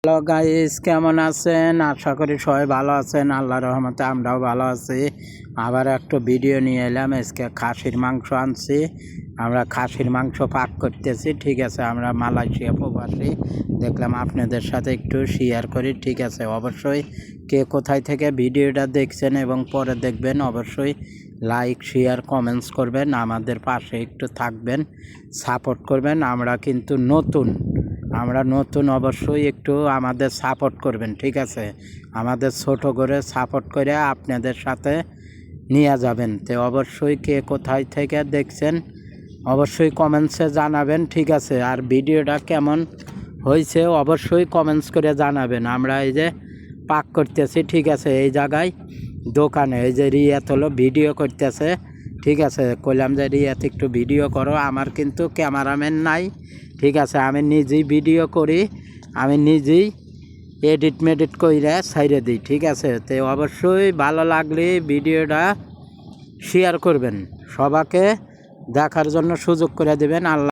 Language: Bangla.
হ্যালো গাইস, কেমন আছেন? আশা করি সবাই ভালো আছেন। আল্লাহর রহমতে আমরাও ভালো আছি। আবার একটা ভিডিও নিয়ে এলাম। আজকে খাসির মাংস আনছি। আমরা খাসির মাংস পাক করতেছি। ঠিক আছে, আমরা মালয়েশিয়া প্রবাসী। দেখলাম আপনাদের সাথে একটু শেয়ার করি। ঠিক আছে, অবশ্যই কে কোথায় থেকে ভিডিওটা দেখছেন এবং পরে দেখবেন অবশ্যই লাইক শেয়ার কমেন্টস করবেন, আমাদের পাশে একটু থাকবেন, সাপোর্ট করবেন। আমরা কিন্তু নতুন অবশ্যই একটু আমাদের সাপোর্ট করবেন। ঠিক আছে, আমাদের ছোট করে সাপোর্ট করে আপনাদের সাথে নিয়ে যাবেন। তো অবশ্যই কে কোথায় থেকে দেখছেন অবশ্যই কমেন্টসে জানাবেন। ঠিক আছে, আর ভিডিওটা কেমন হয়েছে অবশ্যই কমেন্টস করে জানাবেন। আমরা এই যে পাক করতেছি, ঠিক আছে, এই জায়গায় দোকানে এই যে রিয়াত হলো ভিডিও করতেছে। ঠিক আছে, কইলাম যে রিয়াত একটু ভিডিও করো। আমার কিন্তু ক্যামেরাম্যান নাই। ঠিক আছে, আমি নিজেই ভিডিও করি, আমি নিজেই এডিট কইরা ছাইড়ে দিই। ঠিক আছে, তো অবশ্যই ভালো লাগলে ভিডিওটা শেয়ার করবেন, সবাইকে দেখার জন্য সুযোগ করে দেবেন। আল্লাহ।